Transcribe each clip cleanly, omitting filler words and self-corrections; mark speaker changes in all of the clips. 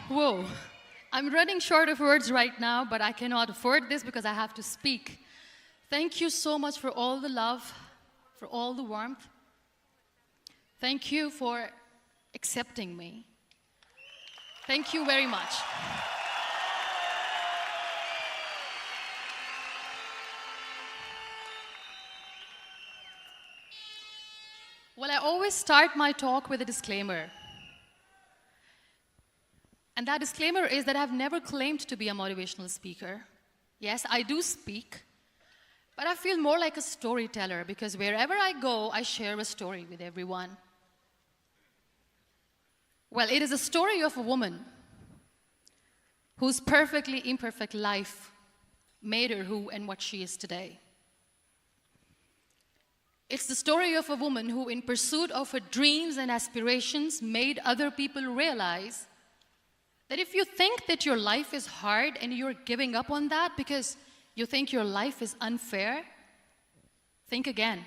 Speaker 1: Whoa. I'm running short of words right now, but I cannot afford this because I have to speak. Thank you so much for all the love, for all the warmth. Thank you for accepting me. Thank you very much. Well, I always start my talk with a disclaimer. And that disclaimer is that I've never claimed to be a motivational speaker. Yes, I do speak, but I feel more like a storyteller because wherever I go, I share a story with everyone. Well, it is a story of a woman whose perfectly imperfect life made her who and what she is today. It's the story of a woman who, in pursuit of her dreams and aspirations, made other people realize that if you think that your life is hard and you're giving up on that because you think your life is unfair, think again.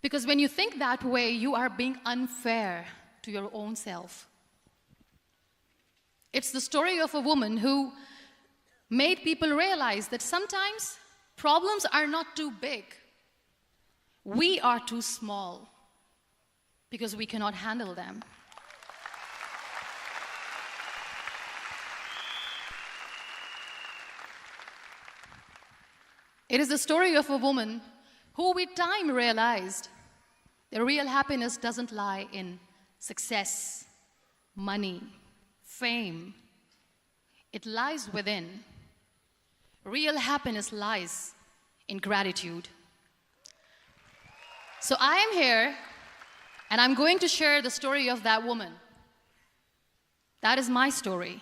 Speaker 1: Because when you think that way, you are being unfair to your own self. It's the story of a woman who made people realize that sometimes problems are not too big. We are too small because we cannot handle them. It is the story of a woman who with time realized that real happiness doesn't lie in success, money, fame. It lies within. Real happiness lies in gratitude. So I am here, and I'm going to share the story of that woman. That is my story.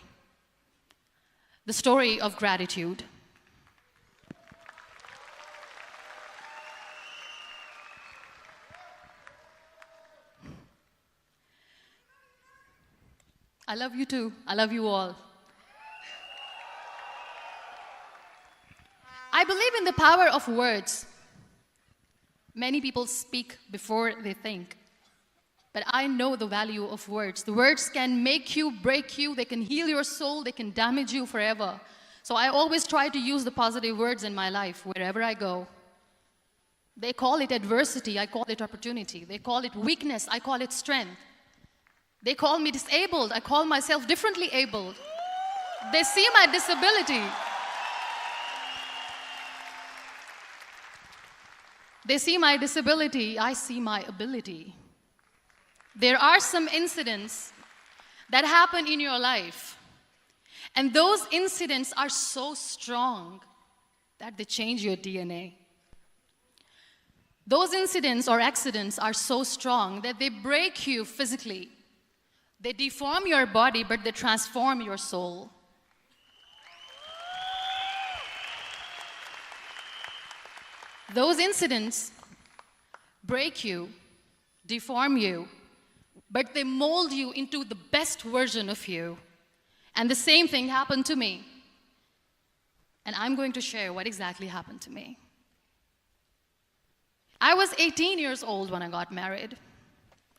Speaker 1: The story of gratitude. I love you too. I love you all. I believe in the power of words. Many people speak before they think. But I know the value of words. The words can make you, break you, they can heal your soul, they can damage you forever. So I always try to use the positive words in my life wherever I go. They call it adversity, I call it opportunity. They call it weakness, I call it strength. They call me disabled, I call myself differently abled. They see my disability. They see my disability, I see my ability. There are some incidents that happen in your life, and those incidents are so strong that they change your DNA. Those incidents or accidents are so strong that they break you physically. They deform your body, but they transform your soul. Those incidents break you, deform you, but they mold you into the best version of you. And the same thing happened to me. And I'm going to share what exactly happened to me. I was 18 years old when I got married.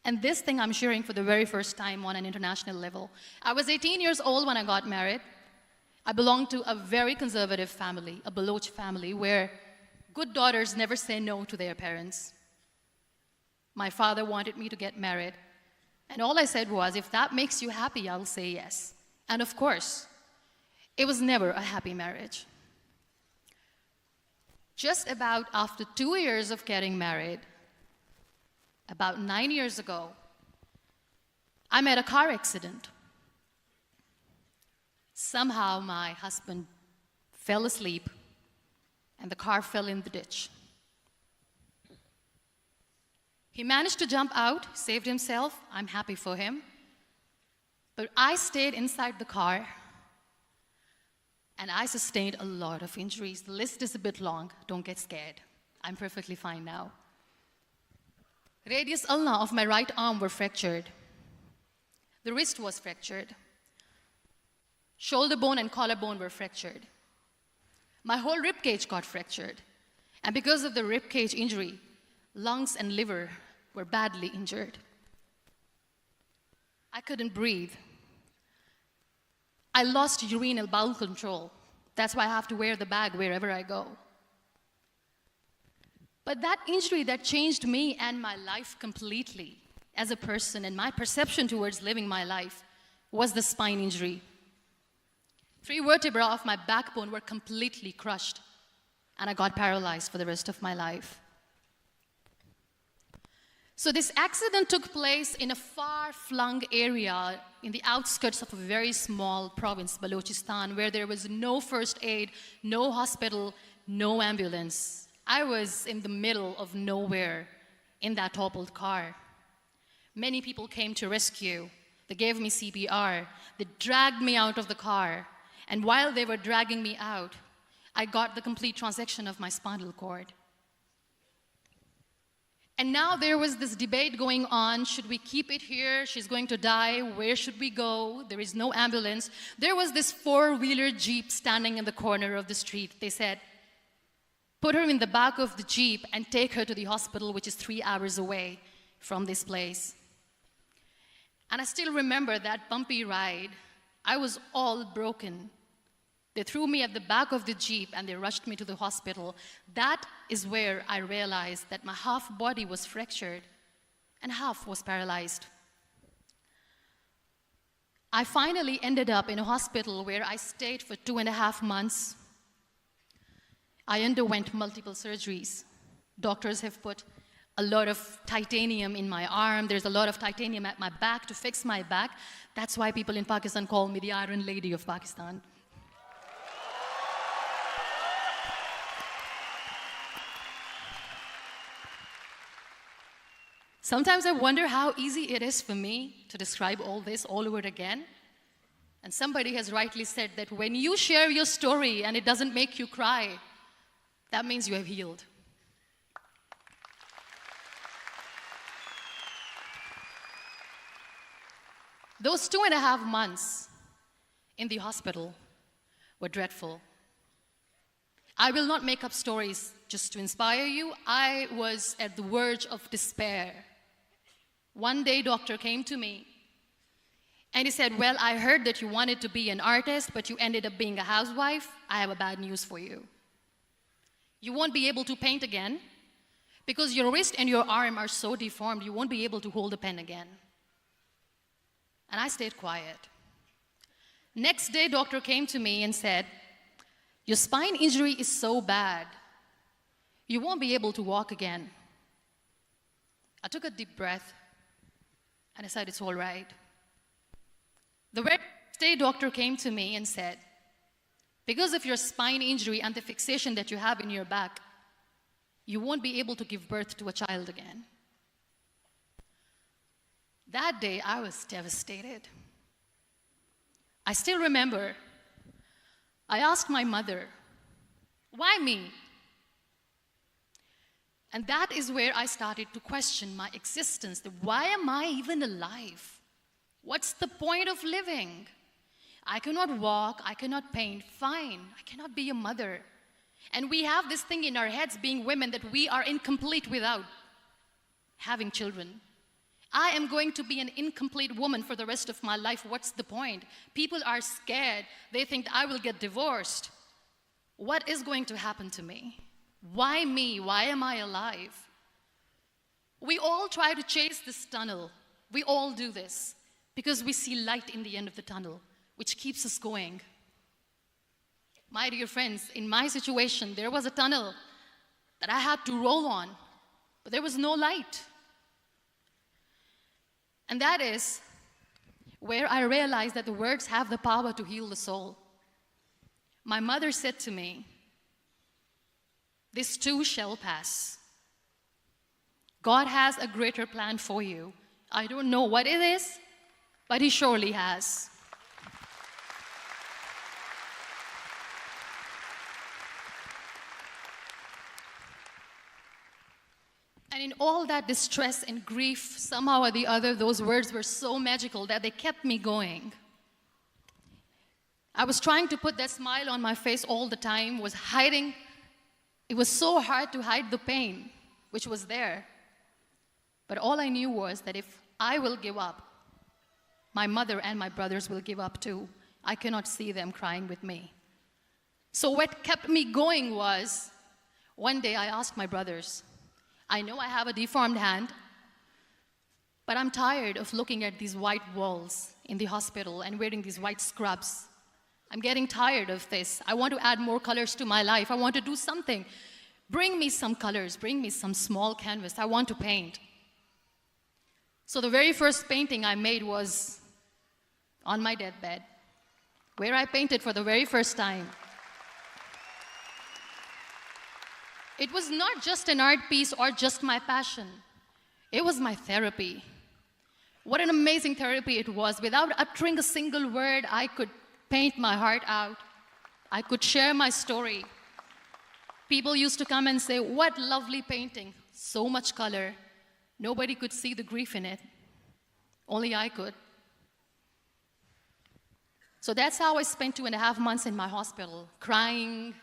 Speaker 1: And this thing I'm sharing for the very first time on an international level. I was 18 years old when I got married. I belonged to a very conservative family, a Baloch family, where good daughters never say no to their parents. My father wanted me to get married. And all I said was, if that makes you happy, I'll say yes. And of course, it was never a happy marriage. Just about after 2 years of getting married, about 9 years ago, I met a car accident. Somehow my husband fell asleep and the car fell in the ditch. He managed to jump out, saved himself. I'm happy for him. But I stayed inside the car and I sustained a lot of injuries. The list is a bit long. Don't get scared. I'm perfectly fine now. Radius ulna of my right arm were fractured. The wrist was fractured. Shoulder bone and collarbone were fractured. My whole rib cage got fractured. And because of the rib cage injury, lungs and liver were badly injured. I couldn't breathe. I lost urinary bowel control. That's why I have to wear the bag wherever I go. But that injury that changed me and my life completely as a person and my perception towards living my life was the spine injury. 3 vertebrae of my backbone were completely crushed, and I got paralyzed for the rest of my life. So this accident took place in a far-flung area in the outskirts of a very small province, Balochistan, where there was no first aid, no hospital, no ambulance. I was in the middle of nowhere in that toppled car. Many people came to rescue. They gave me CPR. They dragged me out of the car. And while they were dragging me out, I got the complete transection of my spinal cord. And now there was this debate going on. Should we keep it here? She's going to die. Where should we go? There is no ambulance. There was this 4-wheeler Jeep standing in the corner of the street. They said, put her in the back of the Jeep and take her to the hospital, which is 3 hours away from this place. And I still remember that bumpy ride. I was all broken. They threw me at the back of the Jeep and they rushed me to the hospital. That is where I realized that my half body was fractured and half was paralyzed. I finally ended up in a hospital where I stayed for 2.5 months. I underwent multiple surgeries. Doctors have put a lot of titanium in my arm. There's a lot of titanium at my back to fix my back. That's why people in Pakistan call me the Iron Lady of Pakistan. Sometimes I wonder how easy it is for me to describe all this all over again. And somebody has rightly said that when you share your story and it doesn't make you cry, that means you have healed. Those 2.5 months in the hospital were dreadful. I will not make up stories just to inspire you. I was at the verge of despair. One day, doctor came to me and he said, well, I heard that you wanted to be an artist, but you ended up being a housewife. I have a bad news for you. You won't be able to paint again because your wrist and your arm are so deformed, you won't be able to hold a pen again. And I stayed quiet. Next day, doctor came to me and said, your spine injury is so bad, you won't be able to walk again. I took a deep breath and I said, it's all right. The next day, doctor came to me and said, because of your spine injury and the fixation that you have in your back, you won't be able to give birth to a child again. That day, I was devastated. I still remember, I asked my mother, why me? And that is where I started to question my existence. Why am I even alive? What's the point of living? I cannot walk, I cannot paint, fine. I cannot be a mother. And we have this thing in our heads, being women, that we are incomplete without having children. I am going to be an incomplete woman for the rest of my life. What's the point? People are scared. They think I will get divorced. What is going to happen to me? Why me? Why am I alive? We all try to chase this tunnel. We all do this because we see light in the end of the tunnel, which keeps us going. My dear friends, in my situation, there was a tunnel that I had to roll on, but there was no light. And that is where I realized that the words have the power to heal the soul. My mother said to me, this too shall pass. God has a greater plan for you. I don't know what it is, but He surely has. And in all that distress and grief, somehow or the other, those words were so magical that they kept me going. I was trying to put that smile on my face all the time, was hiding. It was so hard to hide the pain, which was there. But all I knew was that if I will give up, my mother and my brothers will give up too. I cannot see them crying with me. So what kept me going was, one day I asked my brothers, I know I have a deformed hand, but I'm tired of looking at these white walls in the hospital and wearing these white scrubs. I'm getting tired of this. I want to add more colors to my life. I want to do something. Bring me some colors. Bring me some small canvas. I want to paint. So the very first painting I made was on my deathbed, where I painted for the very first time. It was not just an art piece or just my passion. It was my therapy. What an amazing therapy it was. Without uttering a single word, I could paint my heart out. I could share my story. People used to come and say, what lovely painting, so much color. Nobody could see the grief in it. Only I could. So that's how I spent 2.5 months in my hospital, crying,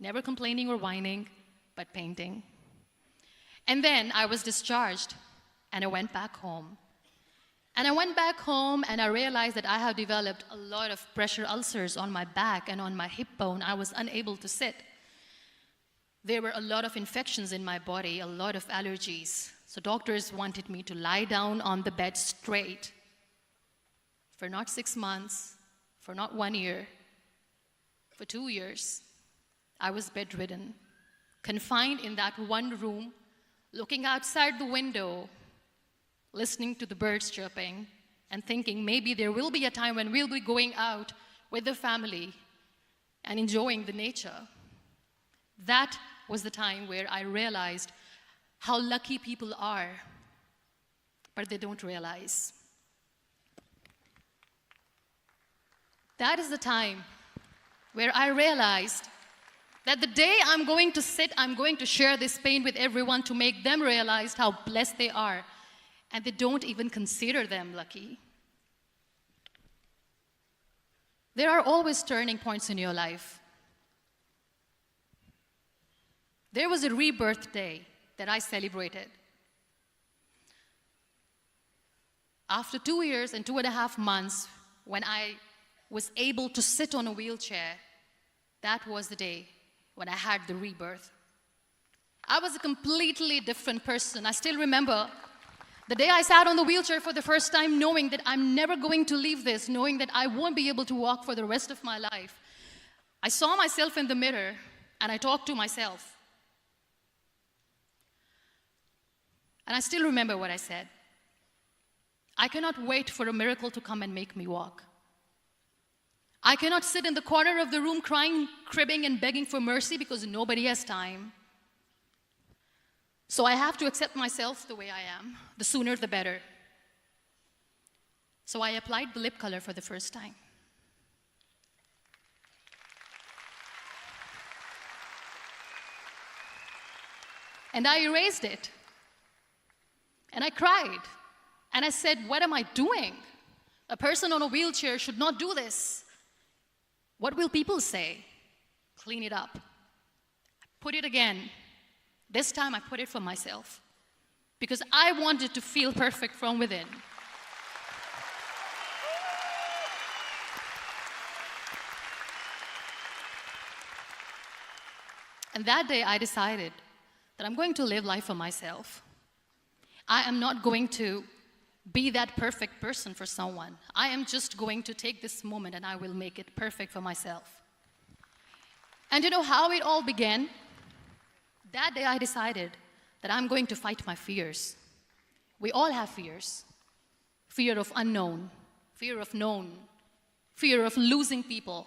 Speaker 1: never complaining or whining, but painting. And then I was discharged, and I went back home. And I went back home, and I realized that I have developed a lot of pressure ulcers on my back and on my hip bone. I was unable to sit. There were a lot of infections in my body, a lot of allergies. So doctors wanted me to lie down on the bed straight for not 6 months, for not 1 year, for 2 years. I was bedridden, confined in that one room, looking outside the window, listening to the birds chirping, and thinking maybe there will be a time when we'll be going out with the family and enjoying the nature. That was the time where I realized how lucky people are, but they don't realize. That is the time where I realized that the day I'm going to sit, I'm going to share this pain with everyone to make them realize how blessed they are, and they don't even consider them lucky. There are always turning points in your life. There was a rebirth day that I celebrated. After 2 years and 2.5 months, when I was able to sit on a wheelchair, that was the day when I had the rebirth. I was a completely different person. I still remember the day I sat on the wheelchair for the first time, knowing that I'm never going to leave this, knowing that I won't be able to walk for the rest of my life. I saw myself in the mirror, and I talked to myself. And I still remember what I said. I cannot wait for a miracle to come and make me walk. I cannot sit in the corner of the room crying, cribbing, and begging for mercy because nobody has time. So I have to accept myself the way I am. The sooner, the better. So I applied the lip color for the first time. And I erased it. And I cried. And I said, what am I doing? A person on a wheelchair should not do this. What will people say? Clean it up. Put it again. This time I put it for myself because I wanted to feel perfect from within. And that day I decided that I'm going to live life for myself. I am not going to be that perfect person for someone. I am just going to take this moment and I will make it perfect for myself. And you know how it all began? That day I decided that I'm going to fight my fears. We all have fears. Fear of unknown, fear of known, fear of losing people,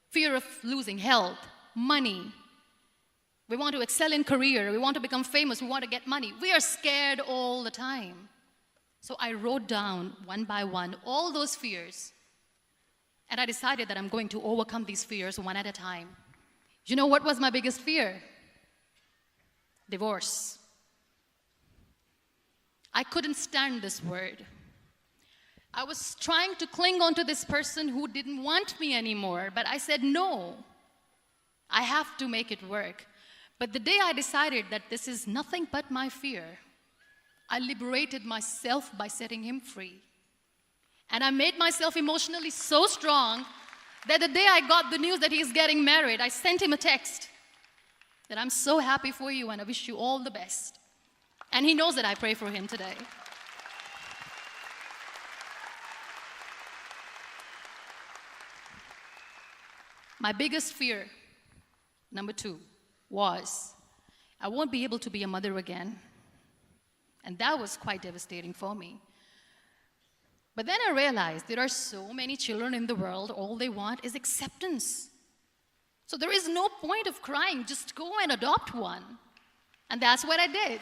Speaker 1: fear of losing health, money. We want to excel in career, we want to become famous, we want to get money. We are scared all the time. So I wrote down one by one all those fears, and I decided that I'm going to overcome these fears one at a time. You know what was my biggest fear? Divorce. I couldn't stand this word. I was trying to cling on to this person who didn't want me anymore, but I said no. I have to make it work. But the day I decided that this is nothing but my fear, I liberated myself by setting him free. And I made myself emotionally so strong that the day I got the news that he's getting married, I sent him a text that I'm so happy for you and I wish you all the best. And he knows that I pray for him today. My biggest fear, number 2, was I won't be able to be a mother again. And that was quite devastating for me. But then I realized there are so many children in the world, all they want is acceptance. So there is no point of crying, just go and adopt one. And that's what I did.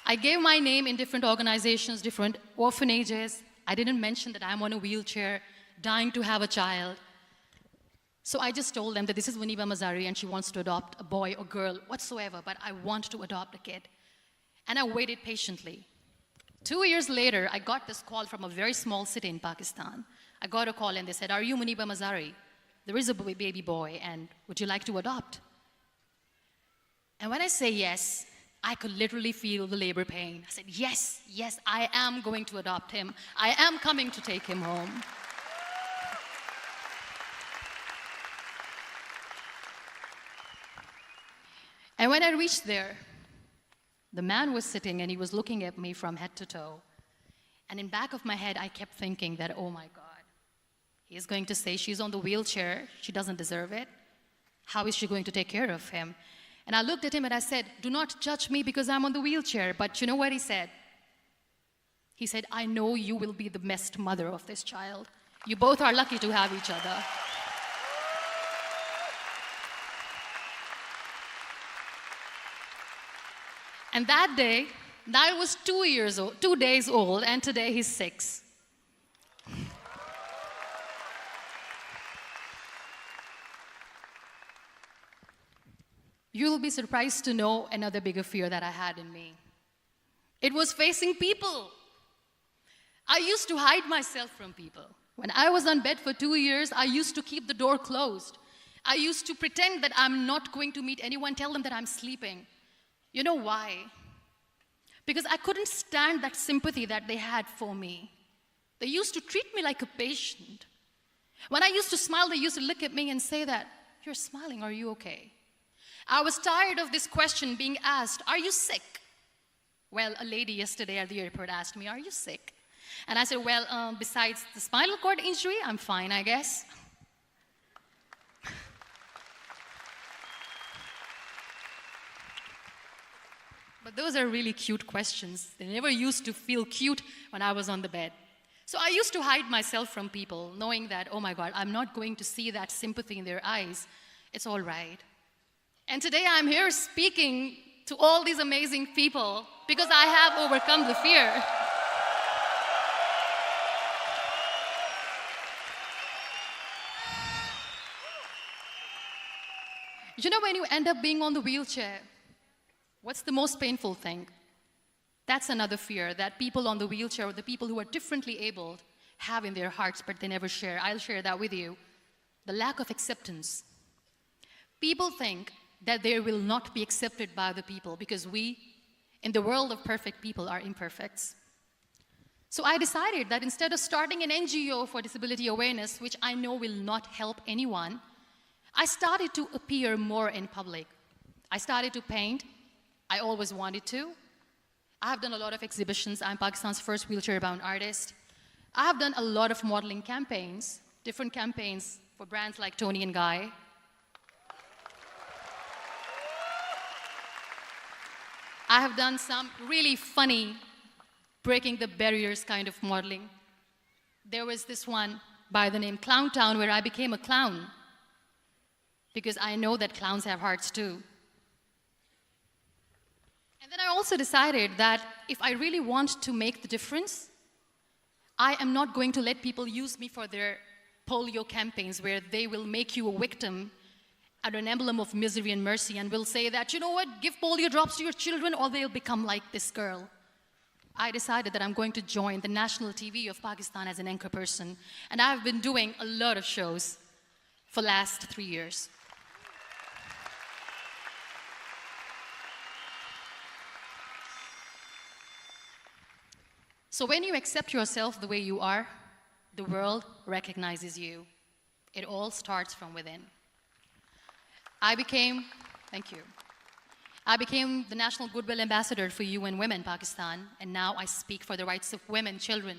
Speaker 1: I gave my name in different organizations, different orphanages. I didn't mention that I'm on a wheelchair, dying to have a child. So I just told them that this is Muniba Mazari and she wants to adopt a boy or girl, whatsoever, but I want to adopt a kid. And I waited patiently. 2 years later, I got this call from a very small city in Pakistan. I got a call and they said, "Are you Muniba Mazari? There is a baby boy and would you like to adopt?" And when I say yes, I could literally feel the labor pain. I said, yes, yes, I am going to adopt him. I am coming to take him home. And when I reached there, the man was sitting and he was looking at me from head to toe. And in back of my head, I kept thinking that, oh my God, he is going to say she's on the wheelchair, she doesn't deserve it. How is she going to take care of him? And I looked at him and I said, do not judge me because I'm on the wheelchair. But you know what he said? He said, I know you will be the best mother of this child. You both are lucky to have each other. And that day, I was 2 days old, and today he's 6. You'll be surprised to know another bigger fear that I had in me. It was facing people. I used to hide myself from people. When I was on bed for 2 years, I used to keep the door closed. I used to pretend that I'm not going to meet anyone, tell them that I'm sleeping. You know why? Because I couldn't stand that sympathy that they had for me. They used to treat me like a patient. When I used to smile, they used to look at me and say that, you're smiling, are you okay? I was tired of this question being asked, are you sick? Well, a lady yesterday at the airport asked me, are you sick? And I said, well, besides the spinal cord injury, I'm fine, I guess. But those are really cute questions. They never used to feel cute when I was on the bed. So I used to hide myself from people, knowing that, oh my God, I'm not going to see that sympathy in their eyes. It's all right. And today I'm here speaking to all these amazing people because I have overcome the fear. You know, when you end up being on the wheelchair, what's the most painful thing? That's another fear that people on the wheelchair or the people who are differently abled have in their hearts, but they never share. I'll share that with you. The lack of acceptance. People think that they will not be accepted by the people because we, in the world of perfect people, are imperfects. So I decided that instead of starting an NGO for disability awareness, which I know will not help anyone, I started to appear more in public. I started to paint. I always wanted to. I have done a lot of exhibitions. I'm Pakistan's first wheelchair-bound artist. I have done a lot of modeling campaigns, different campaigns for brands like Tony and Guy. I have done some really funny, breaking the barriers kind of modeling. There was this one by the name Clown Town where I became a clown because I know that clowns have hearts too. And then I also decided that if I really want to make the difference, I am not going to let people use me for their polio campaigns where they will make you a victim and an emblem of misery and mercy and will say that, you know what, give polio drops to your children or they'll become like this girl. I decided that I'm going to join the national TV of Pakistan as an anchor person. And I've been doing a lot of shows for the last 3 years. So when you accept yourself the way you are, the world recognizes you. It all starts from within. Thank you. I became the National Goodwill Ambassador for UN Women Pakistan, and now I speak for the rights of women, children.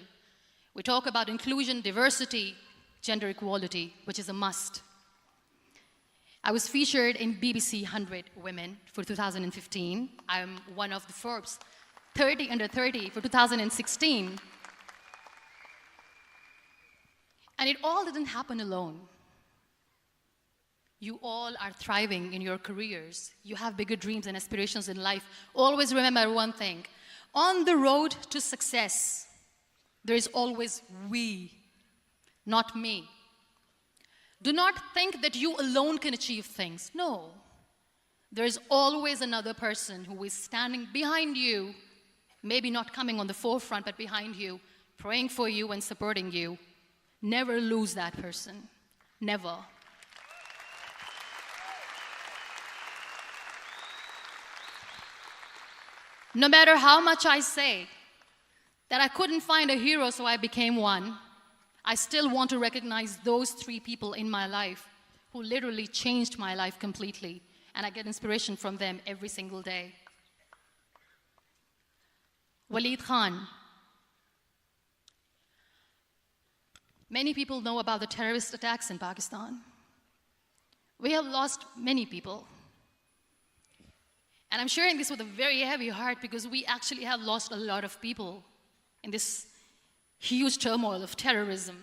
Speaker 1: We talk about inclusion, diversity, gender equality, which is a must. I was featured in BBC 100 Women for 2015. I'm one of the Forbes 30 under 30 for 2016. And it all didn't happen alone. You all are thriving in your careers. You have bigger dreams and aspirations in life. Always remember one thing. On the road to success, there is always we, not me. Do not think that you alone can achieve things. No. There is always another person who is standing behind you, maybe not coming on the forefront, but behind you, praying for you and supporting you. Never lose that person. Never. No matter how much I say that I couldn't find a hero, so I became one, I still want to recognize those 3 people in my life who literally changed my life completely, and I get inspiration from them every single day. Waleed Khan. Many people know about the terrorist attacks in Pakistan. We have lost many people. And I'm sharing this with a very heavy heart because we actually have lost a lot of people in this huge turmoil of terrorism.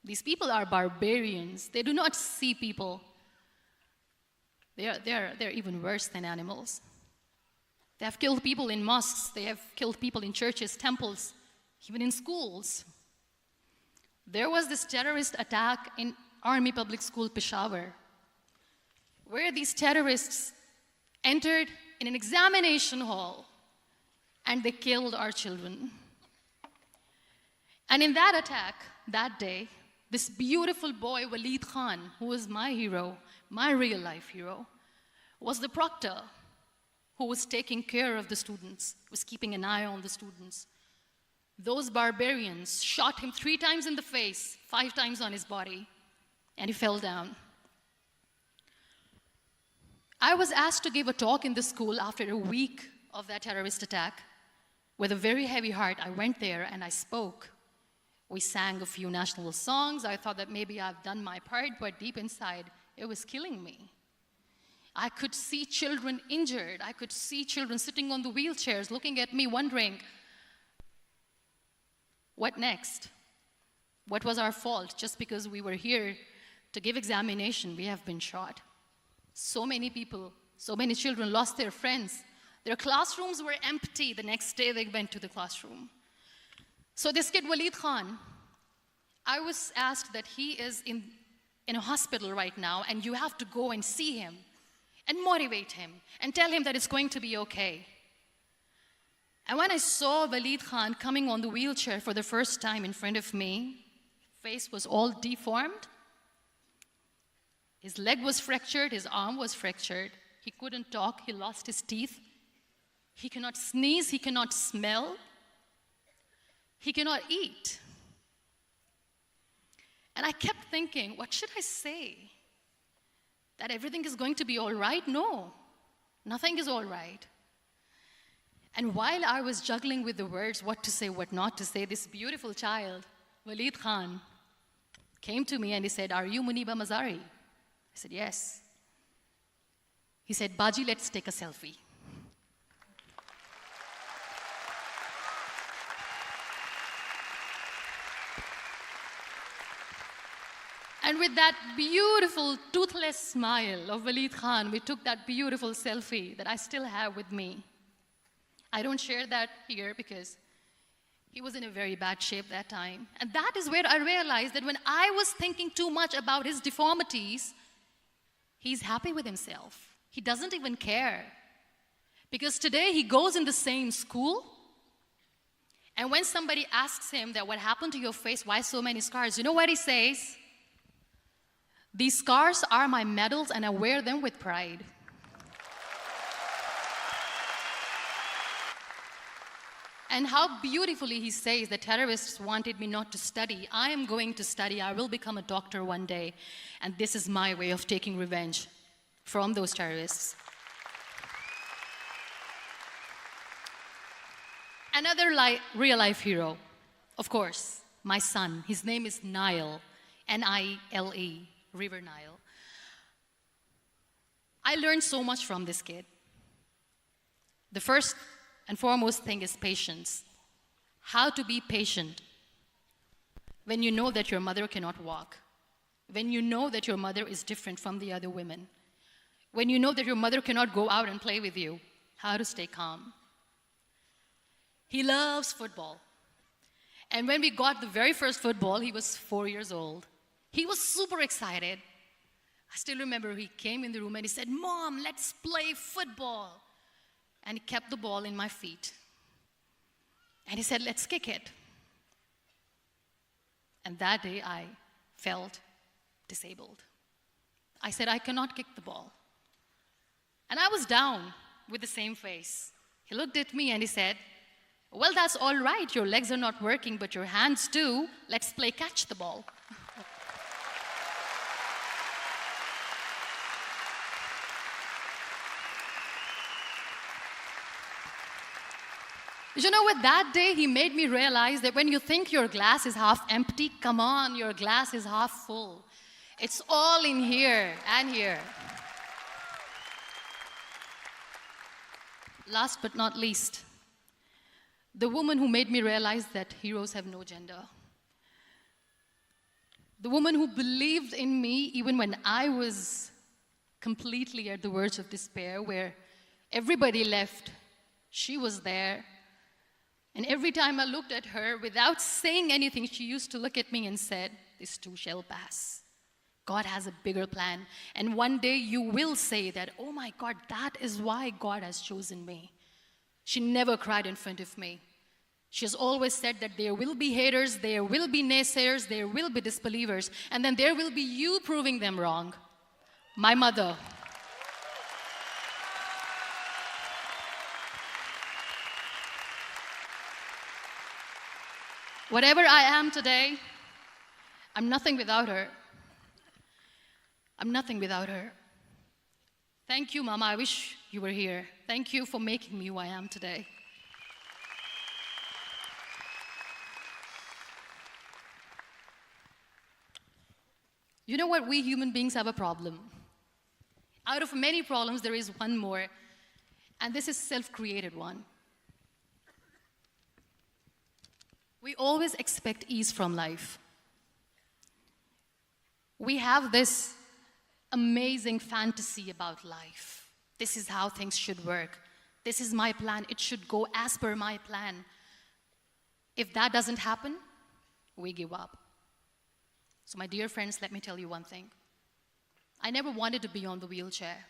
Speaker 1: These people are barbarians. They do not see people. They're even worse than animals. They have killed people in mosques. They have killed people in churches, temples, even in schools. There was this terrorist attack in Army Public School, Peshawar, where these terrorists entered in an examination hall and they killed our children. And in that attack, that day, this beautiful boy, Waleed Khan, who was my hero, my real life hero, was the proctor who was taking care of the students, was keeping an eye on the students. Those barbarians shot him 3 times in the face, 5 times on his body, and he fell down. I was asked to give a talk in the school after a week of that terrorist attack. With a very heavy heart, I went there and I spoke. We sang a few national songs. I thought that maybe I've done my part, but deep inside, it was killing me. I could see children injured. I could see children sitting on the wheelchairs looking at me wondering, what next? What was our fault? Just because we were here to give examination, we have been shot. So many people, so many children lost their friends. Their classrooms were empty. The next day they went to the classroom. So this kid, Waleed Khan, I was asked that he is in a hospital right now, and you have to go and see him and motivate him and tell him that it's going to be okay. And when I saw Waleed Khan coming on the wheelchair for the first time in front of me, face was all deformed. His leg was fractured, his arm was fractured. He couldn't talk, he lost his teeth. He cannot sneeze, he cannot smell. He cannot eat. And I kept thinking, what should I say? That everything is going to be all right? No, nothing is all right. And while I was juggling with the words, what to say, what not to say, this beautiful child, Waleed Khan, came to me and he said, "Are you Muniba Mazari?" I said, "Yes." He said, "Baji, let's take a selfie." And with that beautiful, toothless smile of Waleed Khan, we took that beautiful selfie that I still have with me. I don't share that here because he was in a very bad shape that time. And that is where I realized that when I was thinking too much about his deformities, he's happy with himself. He doesn't even care. Because today he goes in the same school, and when somebody asks him that what happened to your face, why so many scars, you know what he says? "These scars are my medals and I wear them with pride." And how beautifully he says the terrorists wanted me not to study. I am going to study. I will become a doctor one day. And this is my way of taking revenge from those terrorists. Another real-life hero, of course, my son. His name is Nile, N-I-L-E, River Nile. I learned so much from this kid. The first and foremost thing is patience. How to be patient when you know that your mother cannot walk, when you know that your mother is different from the other women, when you know that your mother cannot go out and play with you, how to stay calm. He loves football. And when we got the very first football, he was 4 years old. He was super excited. I still remember he came in the room and he said, "Mom, let's play football." And he kept the ball in my feet. And he said, "Let's kick it." And that day I felt disabled. I said, "I cannot kick the ball." And I was down with the same face. He looked at me and he said, "Well, that's all right. Your legs are not working, but your hands do. Let's play catch the ball." You know what? That day he made me realize that when you think your glass is half empty, come on, your glass is half full. It's all in here and here. Last but not least, the woman who made me realize that heroes have no gender. The woman who believed in me even when I was completely at the verge of despair, where everybody left, she was there. And every time I looked at her, without saying anything, she used to look at me and said, "This too shall pass. God has a bigger plan. And one day you will say that, oh my God, that is why God has chosen me." She never cried in front of me. She has always said that there will be haters, there will be naysayers, there will be disbelievers, and then there will be you proving them wrong. My mother. Whatever I am today, I'm nothing without her. I'm nothing without her. Thank you, Mama. I wish you were here. Thank you for making me who I am today. You know what? We human beings have a problem. Out of many problems, there is one more, and this is a self-created one. We always expect ease from life. We have this amazing fantasy about life. This is how things should work. This is my plan. It should go as per my plan. If that doesn't happen, we give up. So my dear friends, let me tell you one thing. I never wanted to be on the wheelchair.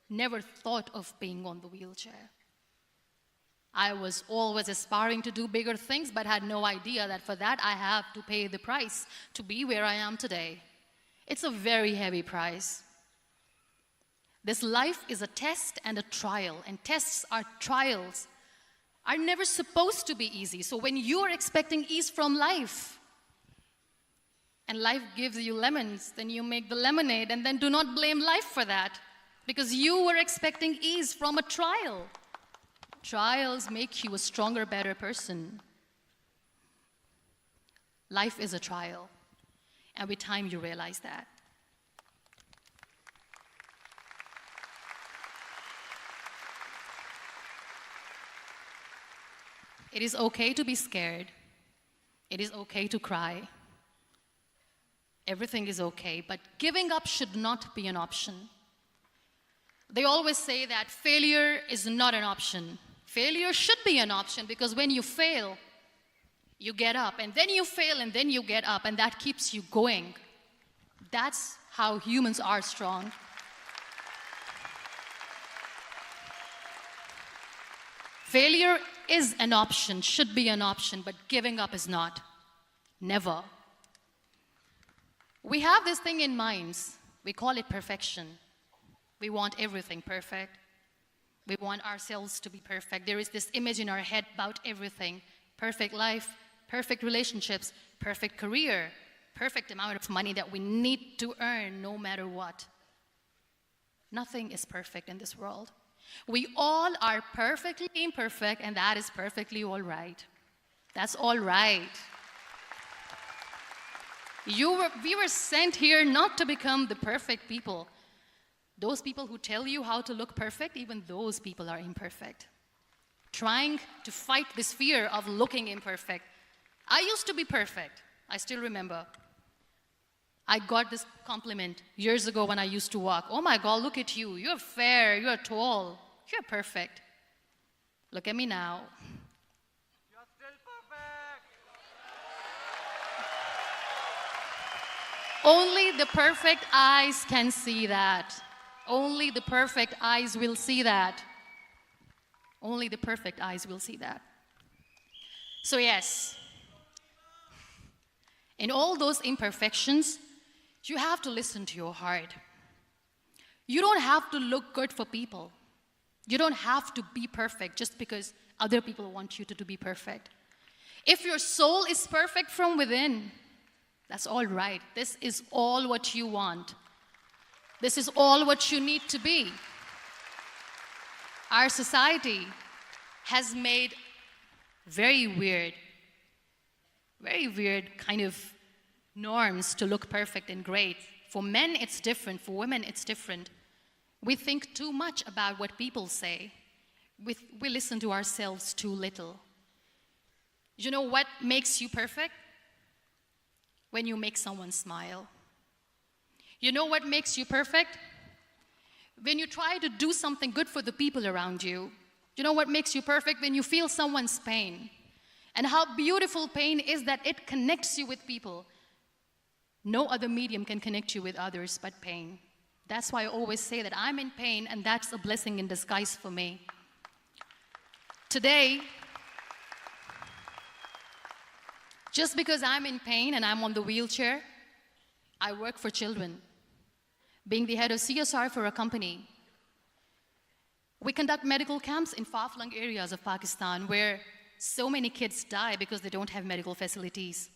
Speaker 1: Never thought of being on the wheelchair. I was always aspiring to do bigger things, but had no idea that for that I have to pay the price to be where I am today. It's a very heavy price. This life is a test and a trial, and tests are trials are never supposed to be easy. So when you are expecting ease from life, and life gives you lemons, then you make the lemonade, and then do not blame life for that, because you were expecting ease from a trial. Trials make you a stronger, better person. Life is a trial, and with time you realize that. It is okay to be scared. It is okay to cry. Everything is okay, but giving up should not be an option. They always say that failure is not an option. Failure should be an option, because when you fail, you get up, and then you fail, and then you get up, and that keeps you going. That's how humans are strong. Failure is an option, should be an option, but giving up is not. Never. We have this thing in minds. We call it perfection. We want everything perfect. We want ourselves to be perfect. There is this image in our head about everything. Perfect life, perfect relationships, perfect career, perfect amount of money that we need to earn no matter what. Nothing is perfect in this world. We all are perfectly imperfect, and that is perfectly all right. That's all right. We were sent here not to become the perfect people. Those people who tell you how to look perfect, even those people are imperfect. Trying to fight this fear of looking imperfect. I used to be perfect. I still remember. I got this compliment years ago when I used to walk. Oh my God, look at you. You're fair, you're tall, you're perfect. Look at me now.
Speaker 2: You're still perfect.
Speaker 1: Only the perfect eyes can see that. Only the perfect eyes will see that. Only the perfect eyes will see that. So yes, in all those imperfections, you have to listen to your heart. You don't have to look good for people. You don't have to be perfect just because other people want you to be perfect. If your soul is perfect from within, that's all right. This is all what you want. This is all what you need to be. Our society has made very weird kind of norms to look perfect and great. For men, it's different. For women, it's different. We think too much about what people say. We listen to ourselves too little. You know what makes you perfect? When you make someone smile. You know what makes you perfect? When you try to do something good for the people around you. You know what makes you perfect? When you feel someone's pain. And how beautiful pain is that it connects you with people. No other medium can connect you with others but pain. That's why I always say that I'm in pain, and that's a blessing in disguise for me. Today, just because I'm in pain and I'm on the wheelchair, I work for children. Being the head of CSR for a company, we conduct medical camps in far-flung areas of Pakistan where so many kids die because they don't have medical facilities.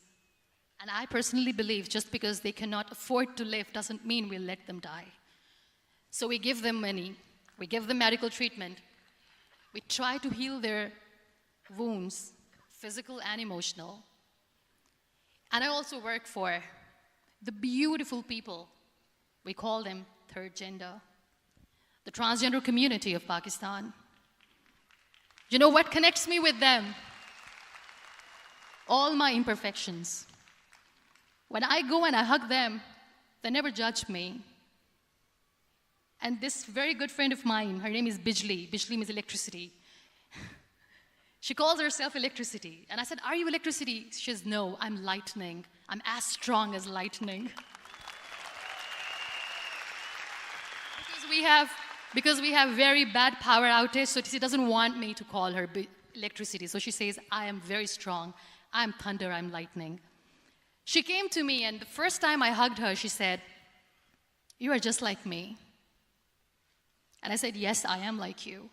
Speaker 1: And I personally believe just because they cannot afford to live doesn't mean we'll let them die. So we give them money, we give them medical treatment, we try to heal their wounds, physical and emotional. And I also work for the beautiful people, we call them third gender, the transgender community of Pakistan. You know what connects me with them? All my imperfections. When I go and I hug them, they never judge me. And this very good friend of mine, her name is Bijli. Bijli means electricity. She calls herself electricity. And I said, are you electricity? She says, no, I'm lightning. I'm as strong as lightning. Because we have very bad power outage, so she doesn't want me to call her electricity. So she says, I am very strong. I'm thunder, I'm lightning. She came to me, and the first time I hugged her, she said, you are just like me. And I said, yes, I am like you.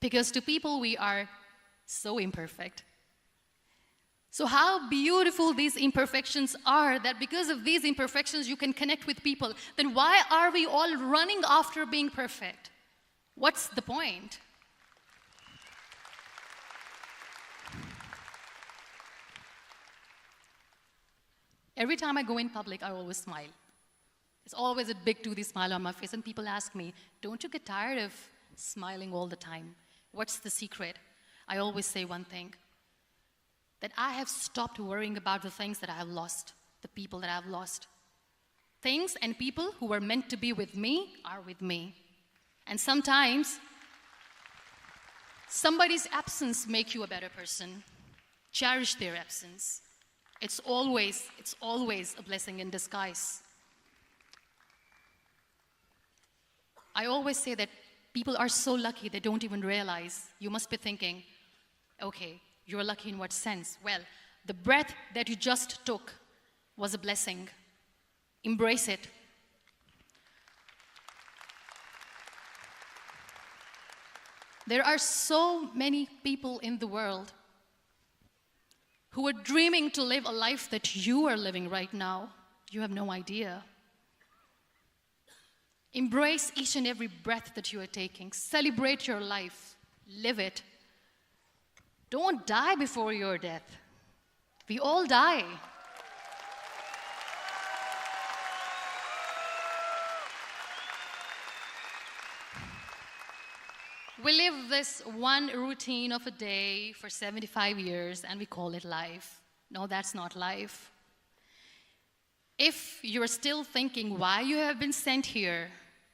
Speaker 1: Because to people, we are so imperfect. So how beautiful these imperfections are, that because of these imperfections, you can connect with people. Then why are we all running after being perfect? What's the point? Every time I go in public, I always smile. It's always a big toothy smile on my face, and people ask me, don't you get tired of smiling all the time? What's the secret? I always say one thing, that I have stopped worrying about the things that I have lost, the people that I have lost. Things and people who were meant to be with me are with me. And sometimes, somebody's absence makes you a better person. Cherish their absence. It's always a blessing in disguise. I always say that people are so lucky they don't even realize. You must be thinking, okay, you're lucky in what sense? Well, the breath that you just took was a blessing. Embrace it. There are so many people in the world who are dreaming to live a life that you are living right now. You have no idea. Embrace each and every breath that you are taking. Celebrate your life. Live it. Don't die before your death. We all die. We live this one routine of a day for 75 years and we call it life. No, that's not life. If you're still thinking why you have been sent here,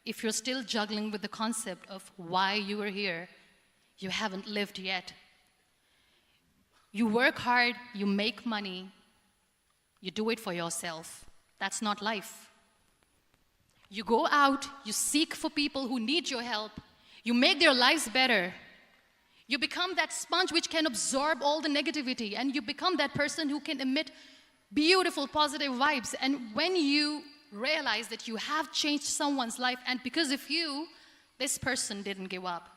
Speaker 1: if you're still juggling with the concept of why you are here, you haven't lived yet. You work hard, you make money, you do it for yourself. That's not life. You go out, you seek for people who need your help, you make their lives better. You become that sponge which can absorb all the negativity, and you become that person who can emit beautiful, positive vibes. And when you realize that you have changed someone's life, and because of you, this person didn't give up,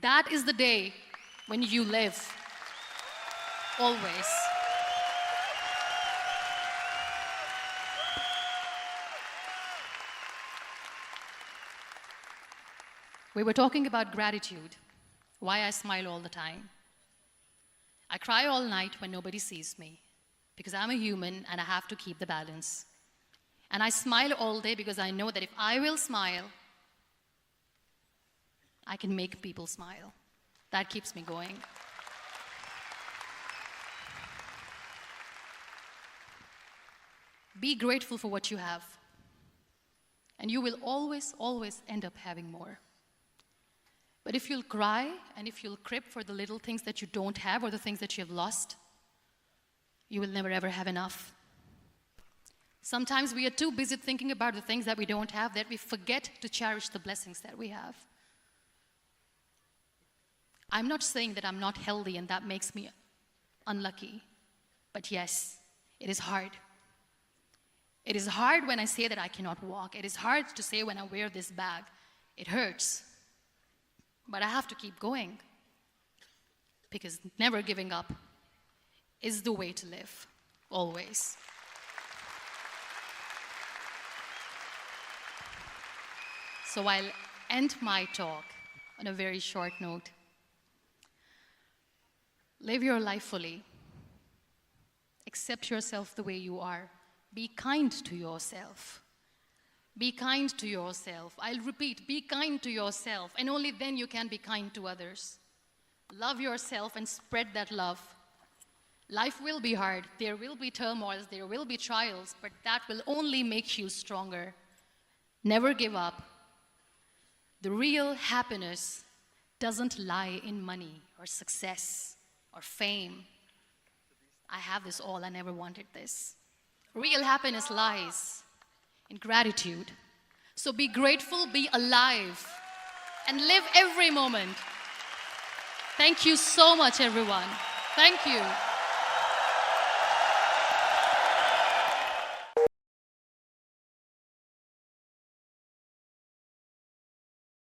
Speaker 1: that is the day when you live. Always. We were talking about gratitude, why I smile all the time. I cry all night when nobody sees me, because I'm a human and I have to keep the balance. And I smile all day because I know that if I will smile, I can make people smile. That keeps me going. Be grateful for what you have, and you will always, always end up having more. But if you'll cry and if you'll crib for the little things that you don't have or the things that you have lost, you will never ever have enough. Sometimes we are too busy thinking about the things that we don't have that we forget to cherish the blessings that we have. I'm not saying that I'm not healthy and that makes me unlucky, but yes, it is hard. It is hard when I say that I cannot walk. It is hard to say when I wear this bag. It hurts. But I have to keep going, because never giving up is the way to live, always. So I'll end my talk on a very short note. Live your life fully. Accept yourself the way you are. Be kind to yourself. Be kind to yourself. I'll repeat, be kind to yourself, and only then you can be kind to others. Love yourself and spread that love. Life will be hard. There will be turmoils, there will be trials, but that will only make you stronger. Never give up. The real happiness doesn't lie in money or success or fame. I have this all, I never wanted this. Real happiness lies in gratitude. So be grateful, be alive, and live every moment. Thank you so much, everyone. Thank you.